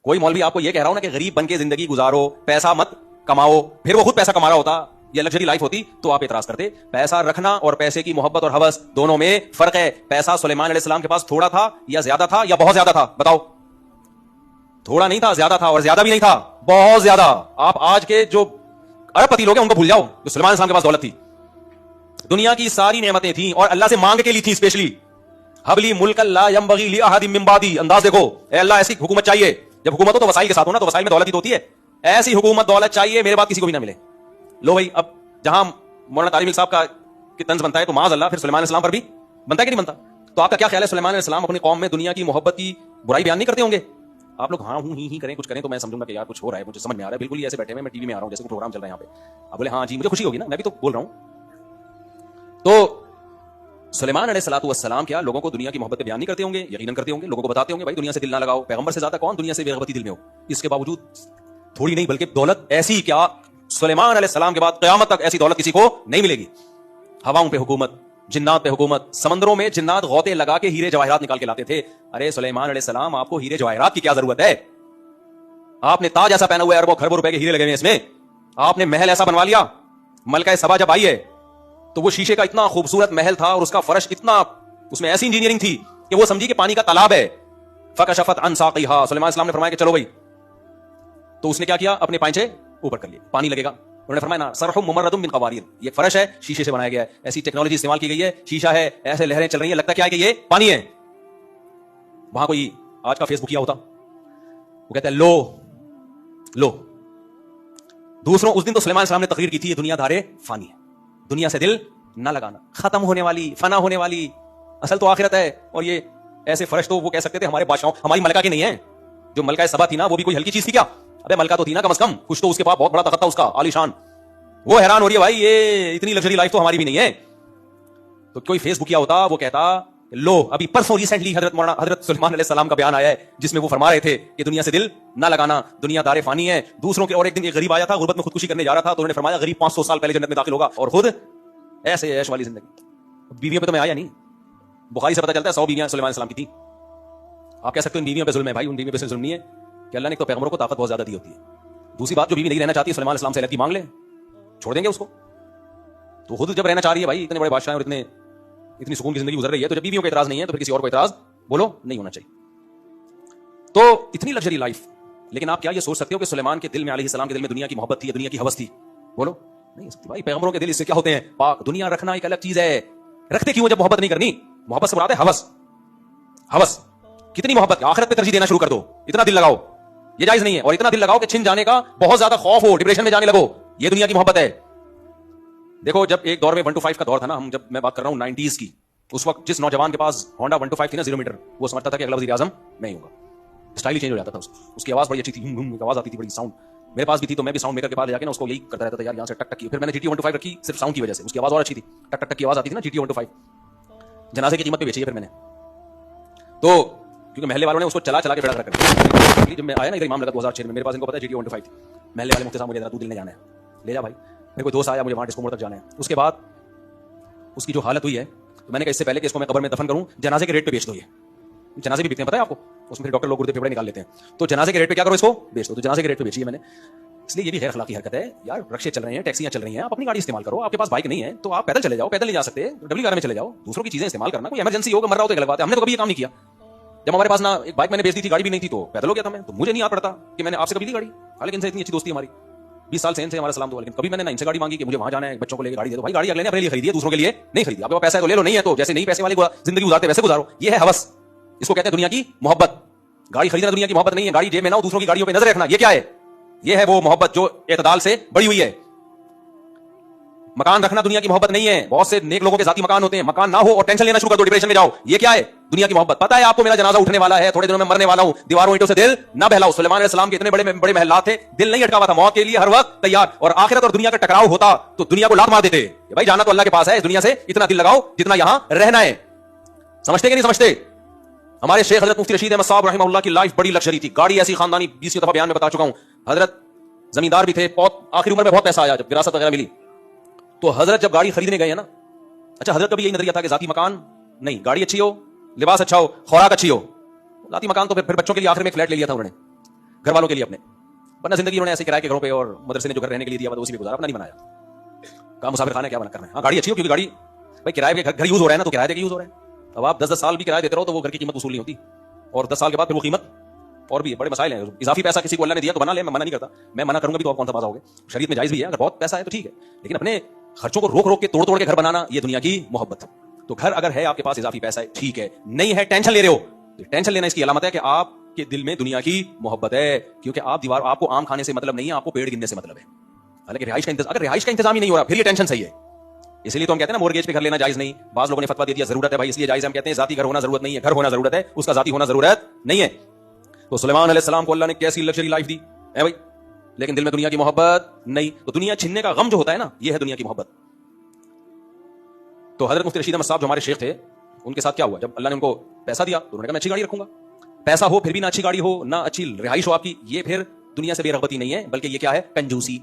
کوئی مولوی آپ کو یہ کہہ رہا ہو نا کہ غریب بن کے زندگی گزارو, پیسہ مت کماؤ, پھر وہ خود پیسہ کما رہا ہوتا, یہ لگژری لائف ہوتی, تو آپ اعتراض کرتے. پیسہ رکھنا اور پیسے کی محبت اور ہوس دونوں میں فرق ہے. پیسہ سلیمان علیہ السلام کے پاس تھوڑا تھا یا زیادہ تھا یا بہت زیادہ تھا؟ بتاؤ. تھوڑا نہیں تھا, زیادہ تھا, اور زیادہ بھی نہیں تھا, بہت زیادہ. آپ آج کے جو ارب پتی لوگ ہیں ان کو بھول جاؤ, جو سلیمان علیہ السلام کے پاس دولت تھی, دنیا کی ساری نعمتیں تھیں اور اللہ سے مانگ کے لی تھی اسپیشلی. حبلی ملک لا ينبغي لاحد من بعدی. انداز دیکھو, اے اللہ ایسی حکومت چاہیے, جب حکومت ہو تو وسائل کے ساتھ ہو نا, تو وسائل میں دولت ہی تو ہوتی ہے. ایسی حکومت دولت چاہیے میرے بعد کسی کو بھی نہ ملے. لو بھائی, اب جہاں مولانا طارق صاحب کا طنز بنتا ہے تو معاذ اللہ پھر سلیمان علیہ السلام پر بھی بنتا ہے کہ نہیں بنتا؟ تو آپ کا کیا خیال ہے, سلیمان علیہ السلام اپنی قوم میں دنیا کی محبت کی برائی بیان نہیں کرتے ہوں گے؟ آپ لوگ ہاں ہوں ہی کریں, کچھ کریں تو میں سمجھوں گا کہ یار کچھ ہو رہا ہے, مجھے سمجھ میں آ رہا ہے. بالکل ہی ایسے بیٹھے ہوئے, میں ٹی وی میں آ رہا ہوں جیسے کوئی پروگرام چل رہا ہے یہاں پہ. آپ بولے ہاں جی مجھے خوشی ہوگی نا, میں بھی تو بول رہا ہوں. تو سلیمان علیہ الصلوۃ والسلام کیا لوگوں کو دنیا کی محبت بیان نہیں کرتے ہوں گے؟ یقیناً کرتے ہوں گے. لوگوں کو بتاتے ہوں گے بھائی دنیا سے دل نہ لگاؤ. پیغمبر سے زیادہ کون دنیا سے بے رغبتی دل میں ہو؟ اس کے باوجود تھوڑی نہیں بلکہ دولت ایسی, کیا سلیمان علیہ السلام کے بعد قیامت تک ایسی دولت کسی کو نہیں ملے گی. ہواؤں پہ حکومت, جنات پہ حکومت, سمندروں میں جنات غوطے لگا کے ہیرے جواہرات نکال کے لاتے تھے. ارے سلیمان علیہ السلام, آپ کو ہیرے جواہرات کی کیا ضرورت ہے؟ آپ نے تاج ایسا پہنا ہوا ہے, اربوں کھربوں روپے کے ہیرے لگے ہوئے اس میں. آپ نے محل ایسا بنوا لیا, ملکہ سبا جب آئی ہے تو وہ شیشے کا اتنا خوبصورت محل تھا اور اس کا فرش اتنا, اس میں ایسی انجینئرنگ تھی کہ وہ سمجھی کہ پانی کا تالاب ہے. فکشفت عن ساقیہا, سلیمان علیہ السلام نے فرمایا کہ چلو بھائی. تو اس نے کیا کیا, اپنے پائنچے اوپر کر لیے, پانی لگے گا. انہوں نے فرمایا نا سرح ممرد من قواریر, یہ فرش ہے شیشے سے بنایا گیا ہے, ایسی ٹیکنالوجی استعمال کی گئی ہے, شیشہ ہے, ایسے لہریں چل رہی ہیں, لگتا کیا ہے کہ یہ پانی ہے. وہاں کوئی آج کا فیس بک کیا ہوتا, وہ کہتا ہے لو دوسروں. اس دن تو سلیمان السلام نے تقریر کی تھی, یہ دنیا دارے فانی ہے, دنیا سے دل نہ لگانا, ختم ہونے والی, فنا ہونے والی, اصل تو آخرت ہے. اور یہ ایسے فرش تو وہ کہہ سکتے تھے ہمارے بادشاہوں, ہماری ملکہ کے نہیں ہیں. جو ملکہ سبا تھی نا وہ بھی کوئی ہلکی چیز تھی کیا؟ ابے ملکہ تو تھی نا کم از کم, کچھ تو اس کے پاس بہت بڑا تخت تھا اس کا عالی شان. وہ حیران ہو رہی ہے بھائی یہ اتنی لگژری لائف تو ہماری بھی نہیں ہے. تو کوئی فیس بک کیا ہوتا, وہ کہتا لو ابھی پرسوں ریسنٹلی حضرت سلیمان علیہ السلام کا بیان آیا ہے جس میں وہ فرما رہے تھے کہ دنیا سے دل نہ لگانا, دنیا دار فانی ہے دوسروں کے. اور ایک دن ایک غریب آیا تھا, غربت میں خودکشی کرنے جا رہا تھا, تو انہوں نے فرمایا غریب 500 سال پہلے جنت میں داخل ہوگا, اور خود ایسے عیش والی زندگی. بیویوں پہ تو میں آیا نہیں, بخاری سے پتہ چلتا ہے 100 بیویاں سلیمان علیہ السلام کی تھیں. آپ کہہ سکتے ہو ان بیویوں پہ ظلم ہے, بھائی ان بیویوں پہ ظلم نہیں ہے کہ اللہ نے تو پیغمبروں کو طاقت بہت زیادہ دی ہوتی ہے. دوسری بات, جو بیوی نہیں رہنا چاہتی سلیمان علیہ السلام سے علیحدگی مانگ لے, چھوڑ دیں گے اس کو. تو خود جب رہنا چاہ رہی ہے بھائی, اتنے بڑے بادشاہ اور اتنی سکون کی زندگی گزر رہی ہے, تو جب بیویوں کا اعتراض نہیں ہے تو پھر کسی اور کو اعتراض بولو نہیں ہونا چاہیے. تو اتنی لگژری لائف. لیکن آپ کیا یہ سوچ سکتے ہو کہ سلیمان کے دل میں, علیہ السلام کے دل میں دنیا کی محبت تھی, دنیا کی ہوس تھی؟ بولو نہیں ہو سکتی بھائی. پیغمبروں کے دل اس سے کیا ہوتے ہیں, پاک. دنیا رکھنا ایک الگ چیز ہے, رکھتے کیوں جب محبت نہیں کرنی؟ محبت سے مراد ہے ہوس. کتنی محبت, آخرت پہ ترجیح دینا شروع کر دو, اتنا دل لگاؤ, یہ جائز نہیں ہے. اور اتنا دل لگاؤ کہ چھن جانے کا بہت زیادہ خوف ہو, ڈپریشن میں جانے لگو, یہ دنیا کی محبت ہے. دیکھو جب ایک دور میں 125 کا دور تھا نا, ہم جب میں بات کر رہا ہوں 90s کی, اس وقت جس نوجوان کے پاس ہونڈا 125 تھی نا 0 میٹر, وہ سمجھتا تھا کہ اگلا وزیر اعظم میں ہی ہوں گا. اسٹائل ہی چینج ہو جاتا تھا اس کی, آواز بڑی اچھی تھی, آواز آتی تھی بڑی, ساؤنڈ میرے پاس بھی تھی, تو میں بھی ساؤنڈ میکر کے پاس لے جا کے نا اس کو یہی کرتا رہتا تھا یار, یہاں سے ٹک ٹک کی. پھر میں نے GT 125 رکھی صرف ساؤنڈ کی وجہ سے, اس کی آواز اور اچھی تھی, ٹک ٹک ٹک کی آواز آتی تھی نا GT 125. جنازے کی قیمت پہ بیچی ہے پھر میں نے, تو کیونکہ محلے والوں نے اس کو چلا کے بیڑا کر دیا. جب میں آیا نا ادھر امام لگا 2006 میں, میرے پاس ان کو پتا ہے GT 125 تھی. محلے والے مفتی صاحب مجھے ذرا تو دل نے جانا ہے, لے جا بھائی. میرے کوئی دوست آیا, مجھے وہاں ڈسکو موڑ تک جانا ہے. اس کے بعد اس کی جو حالت ہوئی ہے, تو میں نے کہا اس سے پہلے کہ اس کو میں قبر میں دفن کروں, جنازے کے ریٹ پہ بیچ دو. یہ جنازے بھی بکتے ہیں پتہ ہے آپ کو, اس میں پھر ڈاکٹر لوگ گردے پھیپڑے نکال لیتے ہیں, تو جنازے کے ریٹ پہ کیا کرو, اس کو بیچ دو. تو جنازے کے ریٹ پہ بیچی ہے میں نے. اس لیے یہ بھی غیر اخلاقی حرکت ہے یار. رکشے چل رہے ہیں, ٹیکسیاں چل رہی ہیں, آپ اپنی گاڑی استعمال کرو. آپ کے پاس بائک نہیں ہے تو آپ پیدل چلے جاؤ, پیدل نہیں جا سکتے ڈبلی کار میں چلے جاؤ. دوسروں کی چیزیں استعمال کرنا, کوئی ایمرجنسی ہو, مر رہا ہو تو الگ بات ہے. ہم نے تو کبھی یہ کام نہیں کیا. جب ہمارے پاس نا ایک بائک میں نے بیچ دی تھی, گاڑی بھی نہیں تھی, تو پیدل ہو گیا تھا میں, تو مجھے نہیں یاد پڑتا کہ میں نے آپ سے کبھی لی گاڑی. حالانکہ ان سے اتنی اچھی دوستی ہماری 20 سال سے, ان سے ہمارا سلام دو, لیکن کبھی میں نے نہ ان سے گاڑی مانگی کہ مجھے وہاں جانا ہے, بچوں کو لے کے گاڑی دے دو. بھائی گاڑی اگلے نے اپنے لیے خریدی ہے, دوسروں کے لیے نہیں خریدی. آپ کے پاس پیسہ ہے تو لے لو, نہیں ہے تو جیسے نہیں پیسے والی زندگی گزارتے ویسے گزارو. یہ ہے ہوس, اس کو کہتے ہیں دنیا کی محبت. گاڑی خریدنا دنیا کی محبت نہیں ہے, گاڑی جیب میں نہ ہو, دوسروں کی گاڑیوں پہ نظر رکھنا, یہ کیا ہے؟ یہ ہے وہ محبت جو اعتدال سے بڑی ہوئی ہے. مکان رکھنا دنیا کی محبت نہیں ہے. بہت سے نیک لوگوں کے ذاتی مکان ہوتے ہیں, مکان نہ ہو اور ٹینشن لینا شروع کر دو, ڈپریشن میں جاؤ, یہ کیا ہے؟ دنیا کی محبت. پتہ ہے آپ کو میرا جنازہ اٹھنے والا ہے, تھوڑے دنوں میں مرنے والا ہوں, دیواروں اینٹوں سے دل نہ بہلاؤ. سلیمان علیہ السلام کے اتنے بڑے بڑے محلات تھے, دل نہیں اٹکا ہوا تھا, موت کے لیے ہر وقت تیار. اور آخرت اور دنیا کا ٹکراؤ ہوتا تو دنیا کو لات مار دیتے. بھائی جانا تو اللہ کے پاس ہے, اس دنیا سے اتنا دل لگاؤ جتنا یہاں رہنا ہے. سمجھتے کہ نہیں سمجھتے؟ ہمارے شیخ حضرت مفتی رشید احمد صاحب رحمہ اللہ کی لائف بڑی لگژری تھی. گاڑی ایسی خاندانی 20 دفعہ بیان میں بتا چکا ہوں. حضرت زمیندار بھی تھے, بہت آخری عمر میں بہت پیسہ آیا جب وراثت وغیرہ ملی. تو حضرت جب گاڑی خریدنے گئے ہیں نا, اچھا حضرت کا بھی یہی نظریہ تھا کہ ذاتی مکان نہیں, گاڑی اچھی ہو, لباس اچھا ہو, خوراک اچھی ہو. ذاتی مکان تو پھر بچوں کے لیے آخر میں ایک فلیٹ لے لیا تھا انہوں نے. گھر والوں کے لیے اپنے، ورنہ زندگی انہوں نے ایسے کرائے کے گھروں پہ اور مدرسے نے جو گھر رہنے کے لیے دیا اسی پہ گزارا، اپنا نہیں بنایا. کہا مسافر خانہ کیا بنا کرنا ہے. ہاں گاڑی اچھی ہو، کیونکہ گاڑی بھائی کرائے کے گھر یوز ہو رہا ہے نا، تو کرایہ دے کے یوز ہو رہا ہے. اب آپ 10 سال بھی کرایہ دیتے رہو تو وہ گھر کی قیمت وصول نہیں ہوتی، اور 10 سال کے بعد پھر وہ قیمت اور بھی بڑے مسائل ہیں. اضافی پیسہ کسی کو اللہ نے دیا تو بنا لے، میں منع نہیں کرتا، میں منع کروں گا بھی تو آپ کون سا بازا ہوگے. شریعت میں جائز بھی ہے، اگر بہت پیسہ ہے تو ٹھیک ہے، لیکن اپنے خرچوں کو روک روک کے توڑ کے گھر بنانا یہ دنیا کی محبت. تو گھر اگر ہے آپ کے پاس اضافی پیسہ ہے ٹھیک ہے، نہیں ہے ٹینشن لے رہے ہو، ٹینشن لینا اس کی علامت ہے کہ آپ کے دل میں دنیا کی محبت ہے، کیونکہ آپ کو آم کھانے سے مطلب نہیں ہے، آپ کو پیڑ گننے سے مطلب ہے. حالانکہ اگر رہائش کا انتظام ہی نہیں ہو رہا پھر یہ ٹینشن صحیح ہے. اس لیے تو ہم کہتے ہیں نا مورگیج پہ گھر لینا جائز نہیں. بعض لوگوں نے فتویٰ دے دیا ضرورت ہے بھائی، اس لیے جائز. ہم کہتے ہیں ذاتی گھر ہونا ضرورت نہیں ہے، گھر ہونا ضرورت ہے، اس کا ذاتی ہونا ضرورت نہیں ہے. تو سلیمان علیہ السلام کو اللہ نے کیسی لگژری لائف دی ہے بھائی، لیکن دل میں دنیا کی محبت نہیں. تو دنیا چھننے کا غم جو ہوتا ہے نا، یہ ہے دنیا کی محبت. تو حضرت مفتی رشید احمد صاحب جو ہمارے شیخ تھے، ان کے ساتھ کیا ہوا؟ جب اللہ نے ان کو پیسہ دیا تو انہوں نے کہا میں اچھی گاڑی رکھوں گا. پیسہ ہو پھر بھی نہ اچھی گاڑی ہو، نہ اچھی رہائش ہو آپ کی، یہ پھر دنیا سے بے رغبتی نہیں ہے، بلکہ یہ کیا ہے؟ کنجوسی.